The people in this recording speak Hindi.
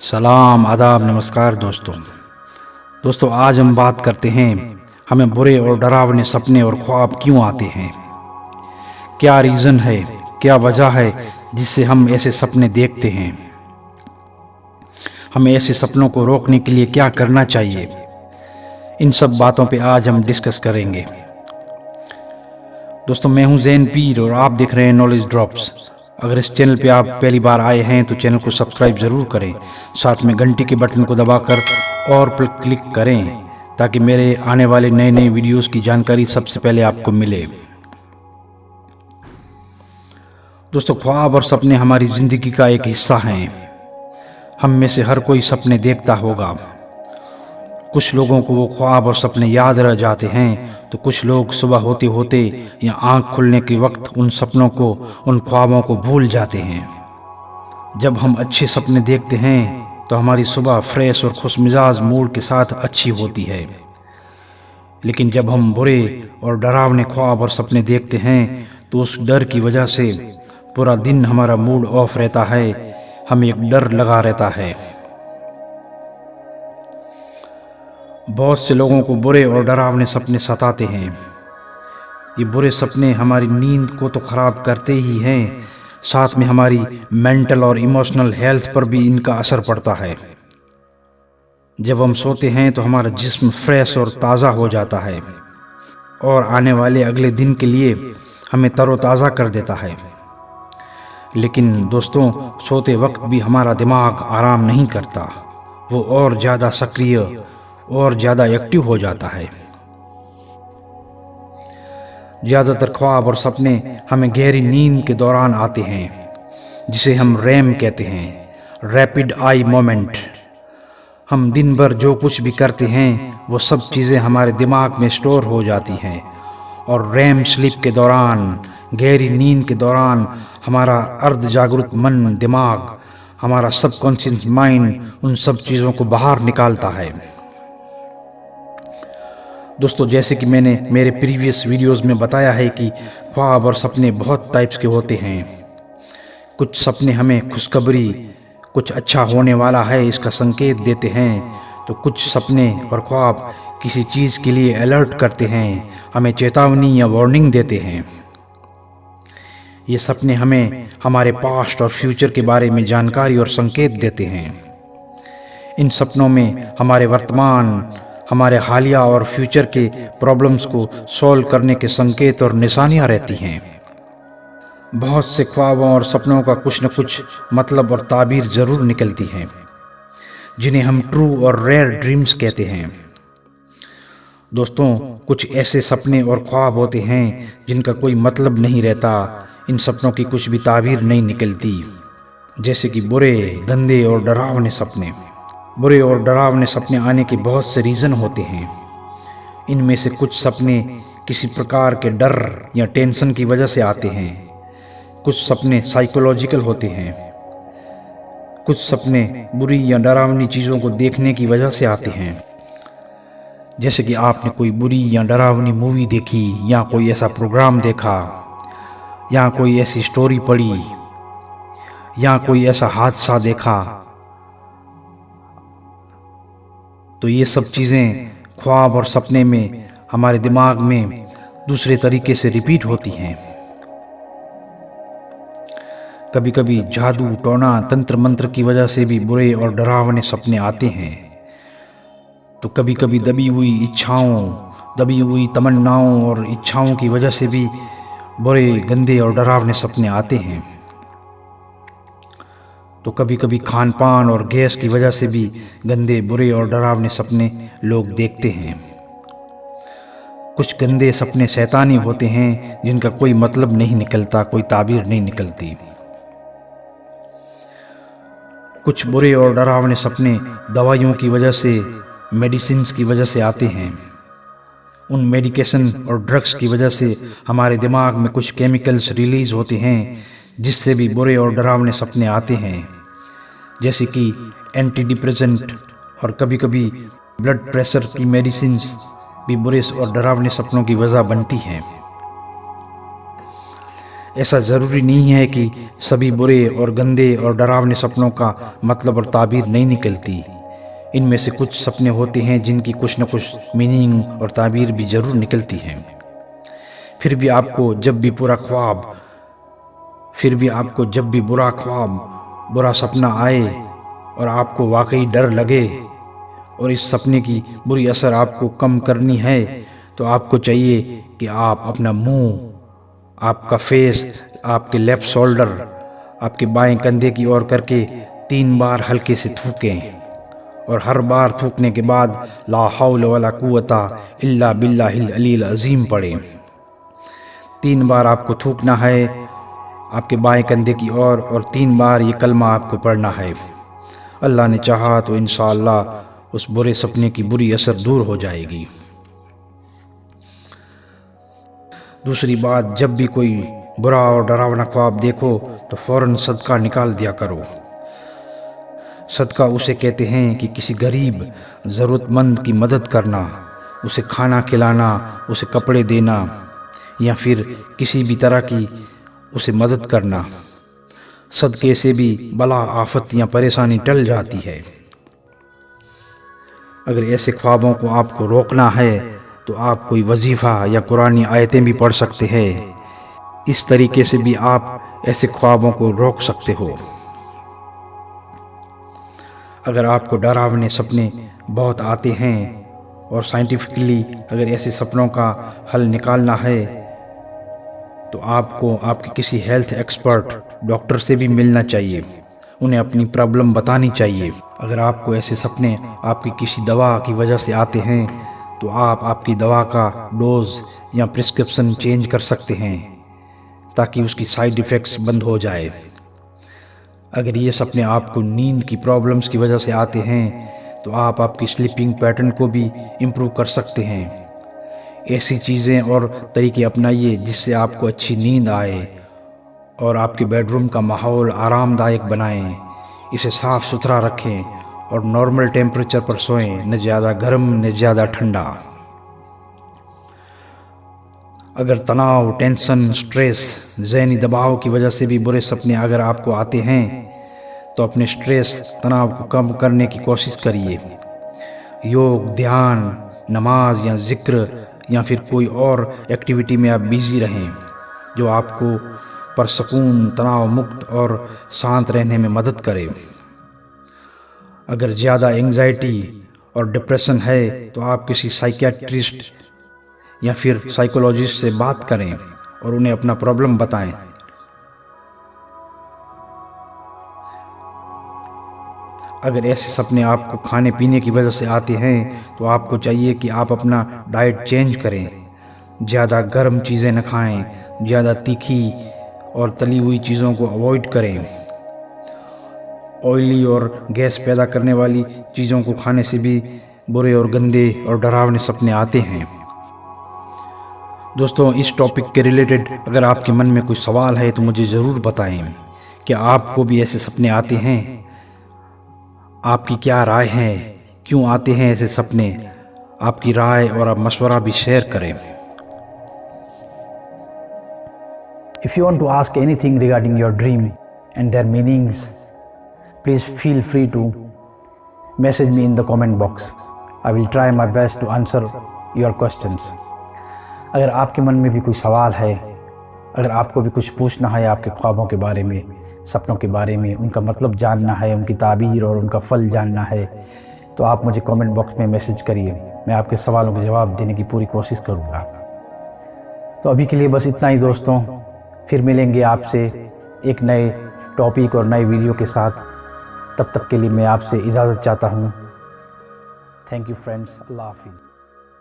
सलाम, आदाब, नमस्कार दोस्तों आज हम बात करते हैं हमें बुरे और डरावने सपने और ख्वाब क्यों आते हैं। क्या रीज़न है, क्या वजह है जिससे हम ऐसे सपने देखते हैं। हमें ऐसे सपनों को रोकने के लिए क्या करना चाहिए। इन सब बातों पे आज हम डिस्कस करेंगे। दोस्तों मैं हूं ज़ैन पीर और आप देख रहे हैं नॉलेज ड्रॉप्स। अगर इस चैनल पे आप पहली बार आए हैं तो चैनल को सब्सक्राइब ज़रूर करें, साथ में घंटी के बटन को दबाकर और पर क्लिक करें ताकि मेरे आने वाले नए नए वीडियोस की जानकारी सबसे पहले आपको मिले। दोस्तों ख्वाब और सपने हमारी ज़िंदगी का एक हिस्सा हैं। हम में से हर कोई सपने देखता होगा। कुछ लोगों को वो ख्वाब और सपने याद रह जाते हैं तो कुछ लोग सुबह होते होते या आंख खुलने के वक्त उन सपनों को, उन ख्वाबों को भूल जाते हैं। जब हम अच्छे सपने देखते हैं तो हमारी सुबह फ्रेश और खुशमिजाज मूड के साथ अच्छी होती है, लेकिन जब हम बुरे और डरावने ख्वाब और सपने देखते हैं तो उस डर की वजह से पूरा दिन हमारा मूड ऑफ रहता है, हमें एक डर लगा रहता है। बहुत से लोगों को बुरे और डरावने सपने सताते हैं। ये बुरे सपने हमारी नींद को तो ख़राब करते ही हैं, साथ में हमारी मेंटल और इमोशनल हेल्थ पर भी इनका असर पड़ता है। जब हम सोते हैं तो हमारा जिस्म फ्रेश और ताज़ा हो जाता है और आने वाले अगले दिन के लिए हमें तरोताज़ा कर देता है। लेकिन दोस्तों सोते वक्त भी हमारा दिमाग आराम नहीं करता, वो और ज़्यादा सक्रिय और ज़्यादा एक्टिव हो जाता है। ज़्यादातर ख्वाब और सपने हमें गहरी नींद के दौरान आते हैं, जिसे हम रैम कहते हैं, रैपिड आई मोमेंट। हम दिन भर जो कुछ भी करते हैं वो सब चीज़ें हमारे दिमाग में स्टोर हो जाती हैं और रैम स्लीप के दौरान, गहरी नींद के दौरान हमारा अर्ध जागरूक मन, दिमाग, हमारा सबकॉन्शियस माइंड उन सब चीज़ों को बाहर निकालता है। दोस्तों जैसे कि मैंने मेरे प्रीवियस वीडियोस में बताया है कि ख्वाब और सपने बहुत टाइप्स के होते हैं। कुछ सपने हमें खुशखबरी, कुछ अच्छा होने वाला है इसका संकेत देते हैं, तो कुछ सपने और ख्वाब किसी चीज़ के लिए अलर्ट करते हैं, हमें चेतावनी या वार्निंग देते हैं। ये सपने हमें हमारे पास्ट और फ्यूचर के बारे में जानकारी और संकेत देते हैं। इन सपनों में हमारे वर्तमान, हमारे हालिया और फ्यूचर के प्रॉब्लम्स को सॉल्व करने के संकेत और निशानियां रहती हैं। बहुत से ख्वाबों और सपनों का कुछ न कुछ मतलब और ताबीर ज़रूर निकलती हैं, जिन्हें हम ट्रू और रेयर ड्रीम्स कहते हैं। दोस्तों कुछ ऐसे सपने और ख्वाब होते हैं जिनका कोई मतलब नहीं रहता, इन सपनों की कुछ भी ताबीर नहीं निकलती। जैसे कि बुरे, गंदे और डरावने सपने। बुरे और डरावने सपने आने के बहुत से रीज़न होते हैं। इनमें से कुछ सपने किसी प्रकार के डर या टेंशन की वजह से आते हैं, कुछ सपने साइकोलॉजिकल होते हैं, कुछ सपने बुरी या डरावनी चीज़ों को देखने की वजह से आते हैं। जैसे कि आपने कोई बुरी या डरावनी मूवी देखी, या कोई ऐसा प्रोग्राम देखा, या कोई ऐसी स्टोरी पढ़ी, या कोई ऐसा हादसा देखा, तो ये सब चीज़ें ख्वाब और सपने में हमारे दिमाग में दूसरे तरीके से रिपीट होती हैं। कभी कभी जादू, टोना, तंत्र मंत्र की वजह से भी बुरे और डरावने सपने आते हैं। तो कभी कभी दबी हुई इच्छाओं, दबी हुई तमन्नाओं और इच्छाओं की वजह से भी बुरे, गंदे और डरावने सपने आते हैं। तो कभी कभी खान पान और गैस की वजह से भी गंदे, बुरे और डरावने सपने लोग देखते हैं। कुछ गंदे सपने शैतानी होते हैं जिनका कोई मतलब नहीं निकलता, कोई ताबीर नहीं निकलती। कुछ बुरे और डरावने सपने दवाइयों की वजह से, मेडिसिन्स की वजह से आते हैं। उन मेडिकेशन और ड्रग्स की वजह से हमारे दिमाग में कुछ केमिकल्स रिलीज होते हैं जिससे भी बुरे और डरावने सपने आते हैं। जैसे कि एंटी डिप्रेसेंट और कभी कभी ब्लड प्रेशर की मेडिसिन्स भी बुरे और डरावने सपनों की वजह बनती हैं। ऐसा ज़रूरी नहीं है कि सभी बुरे और गंदे और डरावने सपनों का मतलब और ताबीर नहीं निकलती। इनमें से कुछ सपने होते हैं जिनकी कुछ न कुछ मीनिंग और ताबीर भी ज़रूर निकलती हैं। फिर भी आपको जब भी बुरा ख्वाब बुरा सपना आए और आपको वाकई डर लगे और इस सपने की बुरी असर आपको कम करनी है, तो आपको चाहिए कि आप अपना मुंह, आपका फेस, आपके लेफ्ट शोल्डर, आपके बाएं कंधे की ओर करके 3 बार हल्के से थूकें और हर बार थूकने के बाद ला हौल वला कुव्वता इल्ला बिल्लाहिल अलील अज़ीम पढ़ें। 3 बार आपको थूकना है आपके बाएं कंधे की ओर और 3 बार ये कलमा आपको पढ़ना है। अल्लाह ने चाहा तो इंशाअल्लाह उस बुरे सपने की बुरी असर दूर हो जाएगी। दूसरी बात, जब भी कोई बुरा और डरावना ख्वाब देखो तो फ़ौरन सदका निकाल दिया करो। सदका उसे कहते हैं कि किसी गरीब ज़रूरतमंद की मदद करना, उसे खाना खिलाना, उसे कपड़े देना या फिर किसी भी तरह की उसे मदद करना। सदक़े से भी बला, आफत या परेशानी टल जाती है। अगर ऐसे ख्वाबों को आपको रोकना है तो आप कोई वजीफ़ा या कुरानी आयतें भी पढ़ सकते हैं। इस तरीके से भी आप ऐसे ख्वाबों को रोक सकते हो। अगर आपको डरावने सपने बहुत आते हैं और साइंटिफिकली अगर ऐसे सपनों का हल निकालना है तो आपको आपके किसी हेल्थ एक्सपर्ट डॉक्टर से भी मिलना चाहिए, उन्हें अपनी प्रॉब्लम बतानी चाहिए। अगर आपको ऐसे सपने आपकी किसी दवा की वजह से आते हैं तो आप आपकी दवा का डोज या प्रिस्क्रिप्शन चेंज कर सकते हैं ताकि उसकी साइड इफ़ेक्ट्स बंद हो जाए। अगर ये सपने आपको नींद की प्रॉब्लम्स की वजह से आते हैं तो आप आपकी स्लीपिंग पैटर्न को भी इम्प्रूव कर सकते हैं। ऐसी चीज़ें और तरीके अपनाइए जिससे आपको अच्छी नींद आए और आपके बेडरूम का माहौल आरामदायक बनाएं। इसे साफ़ सुथरा रखें और नॉर्मल टेम्परेचर पर सोएं, न ज़्यादा गर्म न ज़्यादा ठंडा। अगर तनाव, टेंशन, स्ट्रेस, ज़हनी दबाव की वजह से भी बुरे सपने अगर आपको आते हैं तो अपने स्ट्रेस, तनाव को कम करने की कोशिश करिए। योग, ध्यान, नमाज या ज़िक्र या फिर कोई और एक्टिविटी में आप बिज़ी रहें जो आपको परसकून, तनाव मुक्त और शांत रहने में मदद करे। अगर ज़्यादा एंग्जाइटी और डिप्रेशन है तो आप किसी साइकियाट्रिस्ट या फिर साइकोलॉजिस्ट से बात करें और उन्हें अपना प्रॉब्लम बताएं। अगर ऐसे सपने आपको खाने पीने की वजह से आते हैं तो आपको चाहिए कि आप अपना डाइट चेंज करें। ज़्यादा गर्म चीज़ें न खाएं, ज़्यादा तीखी और तली हुई चीज़ों को अवॉइड करें। ऑयली और गैस पैदा करने वाली चीज़ों को खाने से भी बुरे और गंदे और डरावने सपने आते हैं। दोस्तों, इस टॉपिक के रिलेटेड अगर आपके मन में कोई सवाल है तो मुझे ज़रूर बताएं। क्या आपको भी ऐसे सपने आते हैं? आपकी क्या राय है? क्यों आते हैं ऐसे सपने? आपकी राय और आप मशवरा भी शेयर करें। If you want to ask anything regarding your dream and their meanings, please feel free to message me in the comment box. I will try my best to answer your questions. अगर आपके मन में भी कोई सवाल है, अगर आपको भी कुछ पूछना है आपके ख्वाबों के बारे में, सपनों के बारे में, उनका मतलब जानना है, उनकी ताबीर और उनका फल जानना है, तो आप मुझे कमेंट बॉक्स में मैसेज करिए। मैं आपके सवालों के जवाब देने की पूरी कोशिश करूँगा। तो अभी के लिए बस इतना ही दोस्तों, फिर मिलेंगे आपसे एक नए टॉपिक और नए वीडियो के साथ। तब तक के लिए मैं आपसे इजाज़त चाहता हूँ। थैंक यू फ्रेंड्स, अल्लाह हाफिज़।